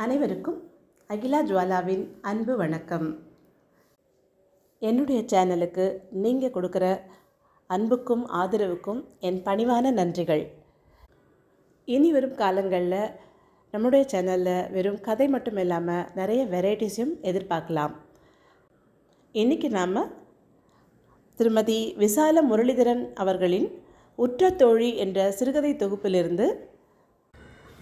அனைவருக்கும் அகிலா ஜுவாலாவின் அன்பு வணக்கம். என்னுடைய சேனலுக்கு நீங்கள் கொடுக்குற அன்புக்கும் ஆதரவுக்கும் என் பணிவான நன்றிகள். இனி வரும் காலங்களில் நம்முடைய சேனலில் வெறும் கதை மட்டும் இல்லாமல் நிறைய வெரைட்டிஸும் எதிர்பார்க்கலாம். இன்றைக்கி நாம் திருமதி விசால முரளிதரன் அவர்களின் உற்ற தோழி என்ற சிறுகதை தொகுப்பிலிருந்து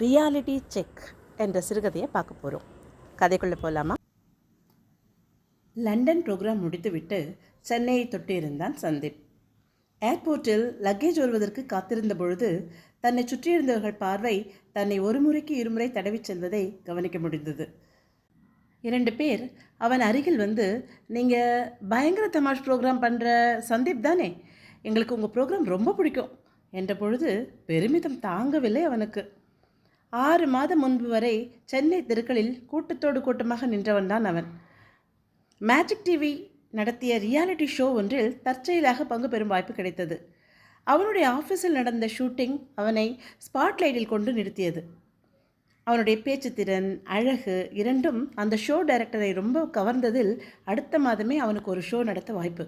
ரியாலிட்டி செக் என்ற சிறுகதையை பார்க்க போகிறோம். கதைக்குள்ளே போகலாமா? லண்டன் ப்ரோக்ராம் முடித்துவிட்டு சென்னையை தொட்டு இருந்தான் சந்தீப். ஏர்போர்ட்டில் லக்கேஜ் வருவதற்கு காத்திருந்த பொழுது தன்னை சுற்றியிருந்தவர்கள் பார்வை தன்னை ஒரு முறைக்கு இருமுறை தடவி செல்வதை கவனிக்க முடிந்தது. 2 பேர் அவன் அருகில் வந்து, நீங்கள் பயங்கர தமாஷ் ப்ரோக்ராம் பண்ணுற சந்தீப் தானே, எங்களுக்கு உங்கள் ப்ரோக்ராம் ரொம்ப பிடிக்கும் என்ற பொழுது பெருமிதம் தாங்கவில்லை அவனுக்கு. 6 மாதம் முன்பு வரை சென்னை தெருக்களில் கூட்டத்தோடு கூட்டமாக நின்றவன் தான் அவன். மேஜிக் டிவி நடத்திய ரியாலிட்டி ஷோ ஒன்றில் தற்செயலாக பங்கு பெறும் வாய்ப்பு கிடைத்தது. அவனுடைய ஆஃபீஸில் நடந்த ஷூட்டிங் அவனை ஸ்பாட்லைட்டில் கொண்டு நிறுத்தியது. அவனுடைய பேச்சு திறன், அழகு இரண்டும் அந்த ஷோ டைரக்டரை ரொம்ப கவர்ந்ததில் அடுத்த மாதமே அவனுக்கு ஒரு ஷோ நடத்த வாய்ப்பு.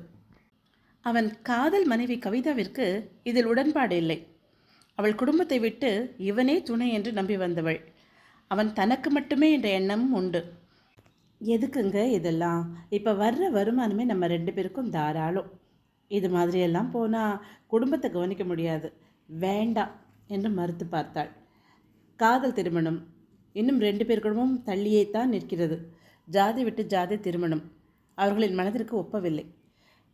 அவன் காதல் மனைவி கவிதாவிற்கு இதில் உடன்பாடு இல்லை. அவள் குடும்பத்தை விட்டு இவனே துணை என்று நம்பி வந்தவள். அவன் தனக்கு மட்டுமே என்ற எண்ணமும் உண்டு. எதுக்குங்க இதெல்லாம், இப்போ வர்ற வருமானமே நம்ம 2 பேருக்கும் தாராளம். இது மாதிரியெல்லாம் போனால் குடும்பத்தை கவனிக்க முடியாது, வேண்டாம் என்று மறுத்து பார்த்தாள். காதல் திருமணம் இன்னும் 2 பேர் குடும்பமும் தள்ளியே தான் நிற்கிறது. ஜாதி விட்டு ஜாதி திருமணம் அவர்களின் மனதிற்கு ஒப்பவில்லை.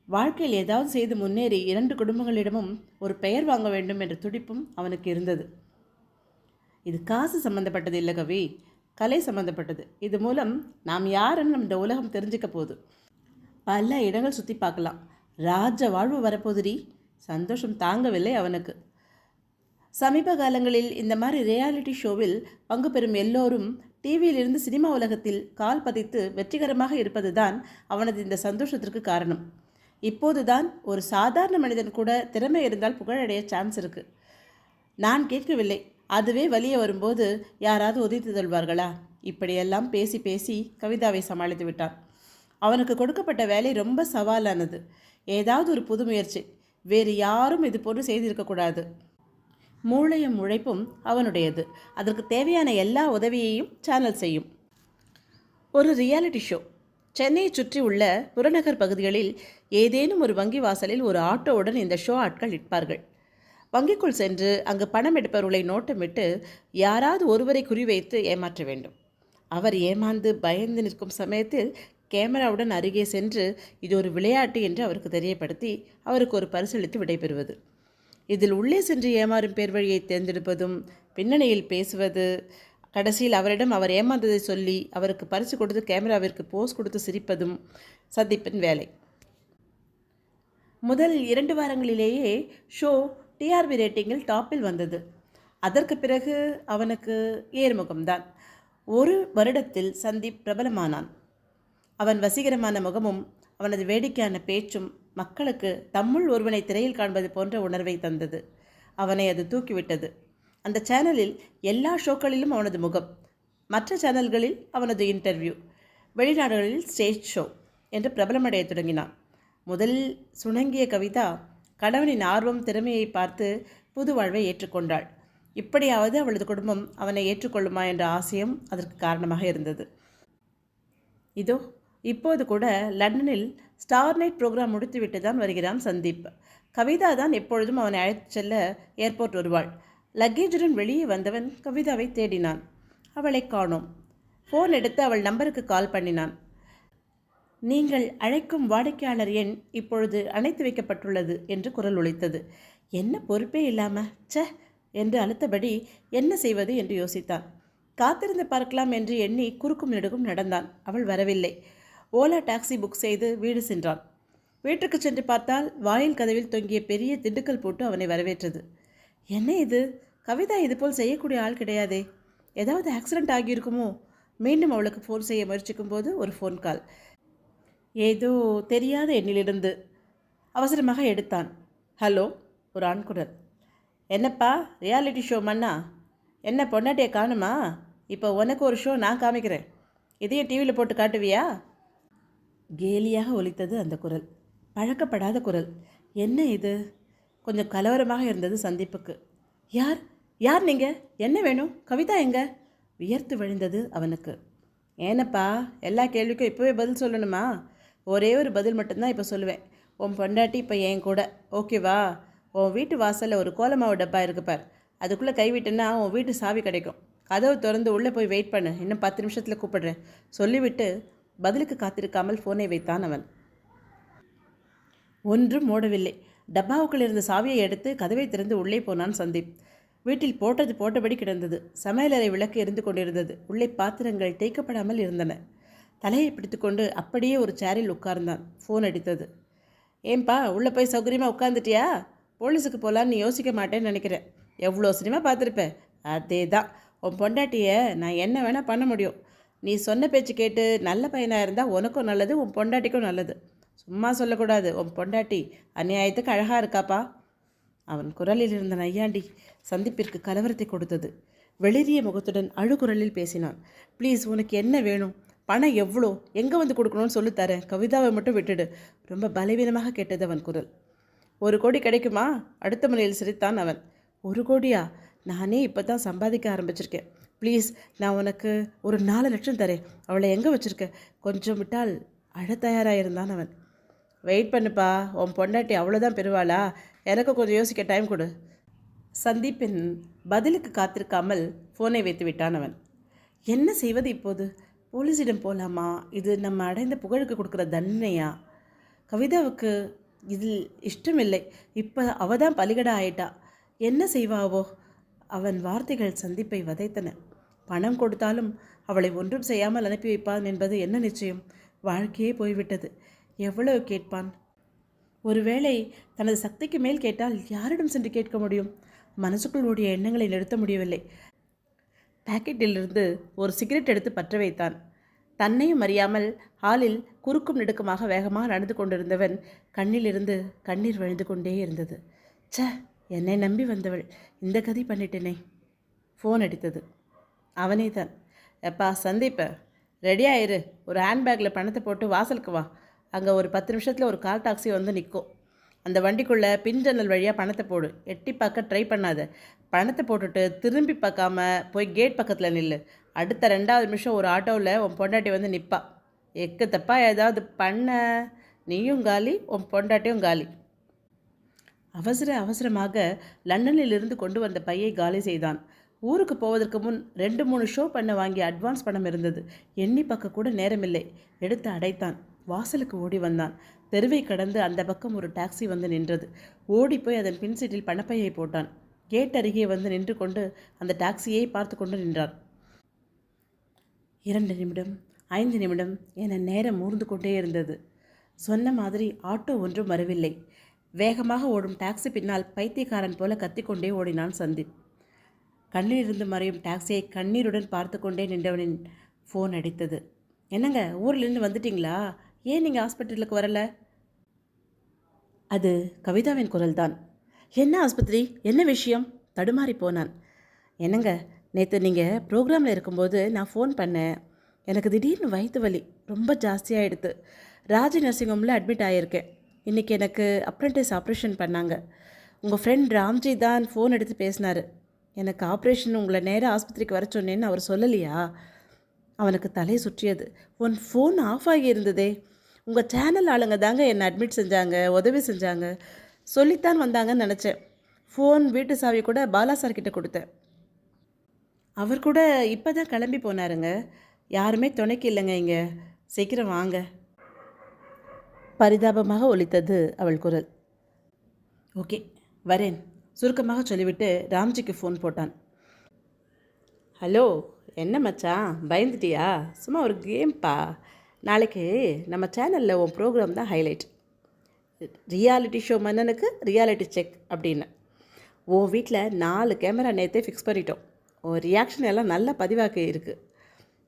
வாழ்க்கையில் ஏதாவது செய்து முன்னேறி 2 குடும்பங்களிடமும் ஒரு பெயர் வாங்க வேண்டும் என்ற துடிப்பும் அவனுக்கு இருந்தது. இது காசு சம்பந்தப்பட்டது இல்லை கவி, கலை சம்பந்தப்பட்டது. இது மூலம் நாம் யாருன்னு இந்த உலகம் தெரிஞ்சுக்க போகுது. பல இடங்கள் சுற்றி பார்க்கலாம். ராஜ வாழ்வு வரப்போதுரி. சந்தோஷம் தாங்கவில்லை அவனுக்கு. சமீப காலங்களில் இந்த மாதிரி ரியாலிட்டி ஷோவில் பங்கு பெறும் எல்லோரும் டிவியிலிருந்து சினிமா உலகத்தில் கால் பதித்து வெற்றிகரமாக இருப்பது தான் அவனது இந்த சந்தோஷத்திற்கு காரணம். இப்போதுதான் ஒரு சாதாரண மனிதன் கூட திறமை இருந்தால் புகழடைய சான்ஸ் இருக்குது. நான் கேட்கவில்லை, அதுவே வலிய வரும்போது யாராவது உதைத்து தள்ளுவார்களா? இப்படியெல்லாம் பேசி பேசி கவிதாவை சமாளித்து விட்டான். அவனுக்கு கொடுக்கப்பட்ட வேலை ரொம்ப சவாலானது. ஏதாவது ஒரு புது முயற்சி, வேறு யாரும் இது போன்று செய்திருக்கக்கூடாது. மூளையும் உழைப்பும் அவனுடையது. அதற்கு தேவையான எல்லா உதவியையும் சேனல் செய்யும். ஒரு ரியாலிட்டி ஷோ. சென்னையை சுற்றி உள்ள புறநகர் பகுதிகளில் ஏதேனும் ஒரு வங்கி வாசலில் ஒரு ஆட்டோவுடன் இந்த ஷோ ஆட்கள் நிற்பார்கள். வங்கிக்குள் சென்று அங்கு பணம் எடுப்பவர்களை நோட்டமிட்டு யாராவது ஒருவரை குறிவைத்து ஏமாற்ற வேண்டும். அவர் ஏமாந்து பயந்து நிற்கும் சமயத்தில் கேமராவுடன் அருகே சென்று இது ஒரு விளையாட்டு என்று அவருக்கு தெரியப்படுத்தி அவருக்கு ஒரு பரிசளித்து விடைபெறுவது. இதில் உள்ளே சென்று ஏமாறும் பேர் வழியை தேர்ந்தெடுப்பதும், பின்னணியில் பேசுவது, கடைசியில் அவரிடம் அவர் ஏமாந்ததை சொல்லி அவருக்கு பரிசு கொடுத்து கேமராவிற்கு போஸ் கொடுத்து சிரிப்பதும் சந்தீப்பின் வேலை. முதல் 2 வாரங்களிலேயே ஷோ டிஆர்பி ரேட்டிங்கில் டாப்பில் வந்தது. அதற்கு பிறகு அவனுக்கு ஏறுமுகம்தான். 1 வருடத்தில் சந்தீப் பிரபலமானான். அவன் வசீகரமான முகமும் அவனது வேடிக்கையான பேச்சும் மக்களுக்கு தம்முள் ஒருவனை திரையில் காண்பது போன்ற உணர்வை தந்தது. அவனை அது தூக்கிவிட்டது. அந்த சேனலில் எல்லா ஷோக்களிலும் அவனது முகம், மற்ற சேனல்களில் அவனது இன்டர்வியூ, வெளிநாடுகளில் ஸ்டேஜ் ஷோ என்று பிரபலமடைய தொடங்கினான். முதலில் சுணங்கிய கவிதா கணவனின் ஆர்வம் திறமையை பார்த்து புது வாழ்வை ஏற்றுக்கொண்டாள். இப்படியாவது அவளது குடும்பம் அவனை ஏற்றுக்கொள்ளுமா என்ற ஆசையும் அதற்கு காரணமாக இருந்தது. இதோ இப்போது கூட லண்டனில் ஸ்டார் நைட் ப்ரோக்ராம் முடித்துவிட்டு தான் வருகிறான் சந்தீப். கவிதா தான் எப்பொழுதும் அவனை அழைத்து செல்ல ஏர்போர்ட் வருவாள். லக்கேஜுடன் வெளியே வந்தவன் கவிதாவை தேடினான். அவளை காணோம். ஃபோன் எடுத்து அவள் நம்பருக்கு கால் பண்ணினான். நீங்கள் அழைக்கும் வாடிக்கையாளர் எண் இப்பொழுது அணைத்து வைக்கப்பட்டுள்ளது என்று குரல் ஒலித்தது. என்ன பொறுப்பே இல்லாமல் ச என்று அழுத்தபடி என்ன செய்வது என்று யோசித்தான். காத்திருந்து பார்க்கலாம் என்று எண்ணி குறுக்கும் நெடுகும் நடந்தான். அவள் வரவில்லை. ஓலா டாக்ஸி புக் செய்து வீடு சென்றான். வீட்டுக்கு சென்று பார்த்தால் வாயில் கதவில் தொங்கிய பெரிய திண்டுக்கல் போட்டு அவனை வரவேற்றது. என்ன இது, கவிதா இதுபோல் செய்யக்கூடிய ஆள் கிடையாதே. ஏதாவது ஆக்சிடெண்ட் ஆகியிருக்குமோ? மீண்டும் அவளுக்கு ஃபோன் செய்ய முயற்சிக்கும் போது ஒரு ஃபோன் கால். ஏதோ தெரியாத எண்ணிலிருந்து. அவசரமாக எடுத்தான். ஹலோ, ஒரு ஆண் குரல். என்னப்பா ரியாலிட்டி ஷோ மண்ணா, என்ன பொண்டாட்டியை காணுமா? இப்போ உனக்கு ஒரு ஷோ நான் காமிக்கிறேன், இதையும் டிவியில் போட்டு காட்டுவியா? கேலியாக ஒலித்தது அந்த குரல். பழக்கப்படாத குரல். என்ன இது? கொஞ்சம் கலவரமாக இருந்தது சந்தீப்புக்கு. யார் யார் நீங்கள்? என்ன வேணும்? கவிதா எங்க? வியர்த்து வழிந்தது அவனுக்கு. ஏனப்பா, எல்லா கேள்விக்கும் இப்போவே பதில் சொல்லணுமா? ஒரே ஒரு பதில் மட்டும்தான் இப்போ சொல்லுவேன். உன் பொண்டாட்டி இப்போ என் கூட, ஓகேவா? உன் வீட்டு வாசலில் ஒரு கோலமாவு டப்பா இருக்குப்பார், அதுக்குள்ளே கைவிட்டுன்னா உன் வீட்டு சாவி கிடைக்கும். கதவு திறந்து உள்ளே போய் வெயிட் பண்ணு, இன்னும் 10 நிமிஷத்தில் கூப்பிடுறேன் சொல்லிவிட்டு பதிலுக்கு காத்திருக்காமல் ஃபோனை வைத்தான் அவன். ஒன்றும் ஓடவில்லை. டப்பாவுக்குள் இருந்த சாவியை எடுத்து கதவை திறந்து உள்ளே போனான் சந்தீப். வீட்டில் போட்டது போட்டபடி கிடந்தது. சமையலறை விளக்கு எரிந்து கொண்டிருந்தது. உள்ளே பாத்திரங்கள் தேய்க்கப்படாமல் இருந்தன. தலையை பிடித்துக்கொண்டு அப்படியே ஒரு சேரில் உட்கார்ந்தான். ஃபோன் அடித்தது. ஏன்பா, உள்ளே போய் சௌகரியமாக உட்காந்துட்டியா? போலீஸுக்கு போகலான்னு யோசிக்க மாட்டேன்னு நினைக்கிறேன். எவ்வளோ சினிமா பார்த்துருப்பேன். அதே தான், உன் பொண்டாட்டியை நான் என்ன வேணால் பண்ண முடியும். நீ சொன்ன பேச்சு கேட்டு நல்ல பையனாக இருந்தால் உனக்கும் நல்லது, உன் பொண்டாட்டிக்கும் நல்லது. சும்மா சொல்லக்கூடாது. உன் பொண்டாட்டி அநியாயத்துக்கு அழகாக இருக்காப்பா. அவன் குரலில் இருந்த நையாண்டி சந்திப்பிற்கு கலவரத்தை கொடுத்தது. வெளிரிய முகத்துடன் அழுகுரலில் பேசினான். ப்ளீஸ், உனக்கு என்ன வேணும்? பணம் எவ்வளோ? எங்கே வந்து கொடுக்கணும்னு சொல்லித்தரேன். கவிதாவை மட்டும் விட்டுடு. ரொம்ப பலவீனமாக கேட்டது அவன் குரல். 1 கோடி கிடைக்குமா? அடுத்த முறையில் சிரித்தான் அவன். 1 கோடியா? நானே இப்போ தான் சம்பாதிக்க ஆரம்பிச்சிருக்கேன். ப்ளீஸ், நான் உனக்கு ஒரு 4 லட்சம் தரேன். அவளை எங்கே வச்சுருக்க? கொஞ்சம் விட்டால் அழ தயாராகிருந்தான் அவன். வெயிட் பண்ணுப்பா, உன் பொண்டாட்டி அவ்வளோதான் பெறுவாளா? எனக்கு கொஞ்சம் யோசிக்க டைம் கொடு. சந்தீப்பின் பதிலுக்கு காத்திருக்காமல் ஃபோனை வைத்து விட்டான் அவன். என்ன செய்வது இப்போது? போலீஸிடம் போகலாமா? இது நம்ம அடைந்த புகழுக்கு கொடுக்குற தண்டனையா? கவிதாவுக்கு இதில் இஷ்டமில்லை. இப்போ அவள் தான் பலிகடா ஆயிட்டா. என்ன செய்வாவோ? அவன் வார்த்தைகள் சந்தீப்பை வதைத்தன. பணம் கொடுத்தாலும் அவளை ஒன்றும் செய்யாமல் அனுப்பி வைப்பான் என்பது என்ன நிச்சயம்? வாழ்க்கையே போய்விட்டது. எவ்வளவு கேட்பான்? ஒருவேளை தனது சக்திக்கு மேல் கேட்டால் யாரிடம் சென்று கேட்க முடியும்? மனசுக்குள் ஓடிய எண்ணங்களை நிறுத்த முடியவில்லை. பாக்கெட்டிலிருந்து ஒரு சிகரெட் எடுத்து பற்ற வைத்தான். தன்னையும் அறியாமல் ஹாலில் குறுக்கும் நெடுக்குமாக வேகமாக நடந்து கொண்டிருந்தவன் கண்ணிலிருந்து கண்ணீர் வழிந்து கொண்டே இருந்தது. ச, என்னை நம்பி வந்தவள் இந்த கதி பண்ணிட்டேனே. ஃபோன் அடித்தது. அவனே தான். எப்பா சந்தீப்ப, ரெடியாயிரு. ஒரு ஹேண்ட்பேக்கில் பணத்தை போட்டு வாசலுக்கு வா. அங்கே ஒரு 10 நிமிஷத்தில் ஒரு கால் டாக்ஸி வந்து நிற்கும். அந்த வண்டிக்குள்ளே பின் ஜன்னல் வழியாக பணத்தை போடு. எட்டி பார்க்க ட்ரை பண்ணாத. பணத்தை போட்டுட்டு திரும்பி பார்க்காம போய் கேட் பக்கத்தில் நில்லு. அடுத்த 2வது நிமிஷம் ஒரு ஆட்டோவில் உன் பொண்டாட்டி வந்து நிற்பா. எக்கு தப்பா ஏதாவது பண்ண நீயும் காலி, உன் பொண்டாட்டியும் காலி. அவசரமாக லண்டனில் இருந்து கொண்டு வந்த பையை காலி செய்தான். ஊருக்கு போவதற்கு முன் 2-3 ஷோ பண்ண வாங்கிய அட்வான்ஸ் பணம் இருந்தது. எண்ணி பார்க்க கூட நேரமில்லை. எடுத்து அடைத்தான். வாசலுக்கு ஓடி வந்தான். தெருவை கடந்து அந்த பக்கம் ஒரு டாக்ஸி வந்து நின்றது. ஓடி போய் அதன் பின் சீட்டில் பணப்பையை போட்டான். கேட் அருகே வந்து நின்று கொண்டு அந்த டாக்ஸியை பார்த்து கொண்டு நின்றான். 2 நிமிடம், 5 நிமிடம் என நேரம் ஊர்ந்து கொண்டே இருந்தது. சொன்ன மாதிரி ஆட்டோ ஒன்றும் வரவில்லை. வேகமாக ஓடும் டாக்ஸி பின்னால் பைத்தியக்காரன் போல கத்திக்கொண்டே ஓடினான் சந்தீப். கண்ணிலிருந்து மறையும் டாக்ஸியை கண்ணீருடன் பார்த்து கொண்டே நின்றவனின் ஃபோன் அடித்தது. என்னங்க, ஊர்லேருந்து வந்துட்டிங்களா? ஏன் நீங்கள் ஹாஸ்பிட்டலுக்கு வரல? அது கவிதாவின் குரல்தான். என்ன ஆஸ்பத்திரி? என்ன விஷயம்? தடுமாறி போனான். என்னங்க, நேற்று நீங்கள் ப்ரோக்ராமில் இருக்கும்போது நான் ஃபோன் பண்ணேன். எனக்கு திடீர்னு வயிற்று வலி ரொம்ப ஜாஸ்தியாகிடுது. ராஜ் நர்சிங் ஹோமில் அட்மிட் ஆகியிருக்கேன். இன்றைக்கி எனக்கு அப்ரெண்டிஸ் ஆப்ரேஷன் பண்ணாங்க. உங்கள் ஃப்ரெண்ட் ராம்ஜி தான் ஃபோன் எடுத்து பேசினார். எனக்கு ஆப்ரேஷன் உங்களை நேராக ஆஸ்பத்திரிக்கு வர சொன்னேன்னு அவர் சொல்லலையா? அவனுக்கு தலை சுற்றியது. உன் ஃபோன் ஆஃப் ஆகி இருந்ததே. உங்கள் சேனல் ஆளுங்க தாங்க என்னை அட்மிட் செஞ்சாங்க, உதவி செஞ்சாங்க. சொல்லித்தான் வந்தாங்கன்னு நினச்சேன். ஃபோன் வீட்டு சாவி கூட பாலா சார்கிட்ட கொடுத்தேன். அவர் கூட இப்போ தான் கிளம்பி போனாருங்க. யாருமே துணைக்கு இல்லைங்க இங்கே. சீக்கிரம் வாங்க. பரிதாபமாக ஒலித்தது அவள் குரல். ஓகே, வரேன் சுருக்கமாக சொல்லிவிட்டு ராம்ஜிக்கு ஃபோன் போட்டான். ஹலோ, என்ன மச்சான், பயந்துட்டியா? சும்மா ஒரு கேம்பா. நாளைக்கு நம்ம சேனலில் உன் ப்ரோக்ராம் தான் ஹைலைட். ரியாலிட்டி ஷோ மன்னனுக்கு ரியாலிட்டி செக் அப்படின்னு. உன் வீட்டில் 4 கேமரா நேற்றே ஃபிக்ஸ் பண்ணிட்டோம். உன் ரியாக்ஷன் எல்லாம் நல்லா பதிவாக்கி இருக்குது.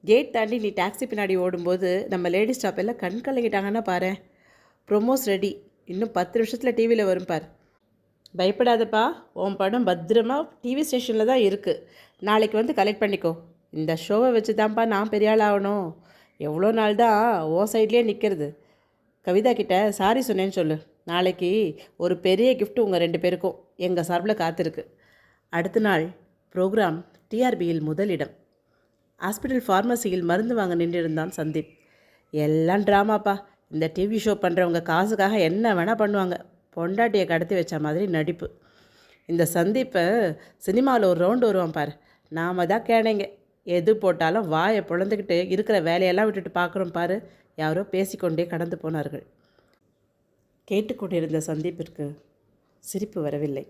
கேட் தாண்டி நீ டாக்ஸி பின்னாடி ஓடும்போது நம்ம லேடிஸ் ஸ்டாப் எல்லாம் கண் கலங்கிட்டாங்கன்னா பாரு. Promos ready. இன்னும் 10 நிமிஷத்தில் டிவியில் வரும் பார். பயப்படாதப்பா, உன் படம் பத்திரமா டிவி ஸ்டேஷனில் தான் இருக்குது. நாளைக்கு வந்து கலெக்ட் பண்ணிக்கோ. இந்த ஷோவை வச்சு தான்ப்பா நான் பெரிய ஆள் ஆகணும். எவ்வளோ நாள் தான் ஓ சைட்லேயே நிற்கிறது. கவிதா கிட்ட சாரி சொன்னேன்னு சொல்லு. நாளைக்கு ஒரு பெரிய கிஃப்ட் உங்கள் 2 பேருக்கும் எங்கள் சார்பில் காத்திருக்கு. அடுத்த நாள் ப்ரோக்ராம் டிஆர்பியில் முதலிடம். ஹாஸ்பிட்டல் ஃபார்மசியில் மருந்து வாங்க நின்றிருந்தான் சந்தீப். எல்லாம் ட்ராமாப்பா. இந்த டிவி ஷோ பண்ணுறவங்க காசுக்காக என்ன வேணால் பண்ணுவாங்க. பொண்டாட்டியை கடத்தி வச்ச மாதிரி நடிப்பு. இந்த சந்தீப்பை சினிமாவில் ஒரு ரவுண்டு வருவான் பாரு. நாம தான் கேனைங்க. எது போட்டாலும் வாயை பொழந்துக்கிட்டு இருக்கிற வேலையெல்லாம் விட்டுட்டு பார்க்குறோம் பாரு. யாரோ பேசிக்கொண்டே கடந்து போனார்கள். கேட்டுக்கொண்டிருந்த சந்தீப்பிற்கு சிரிப்பு வரவில்லை.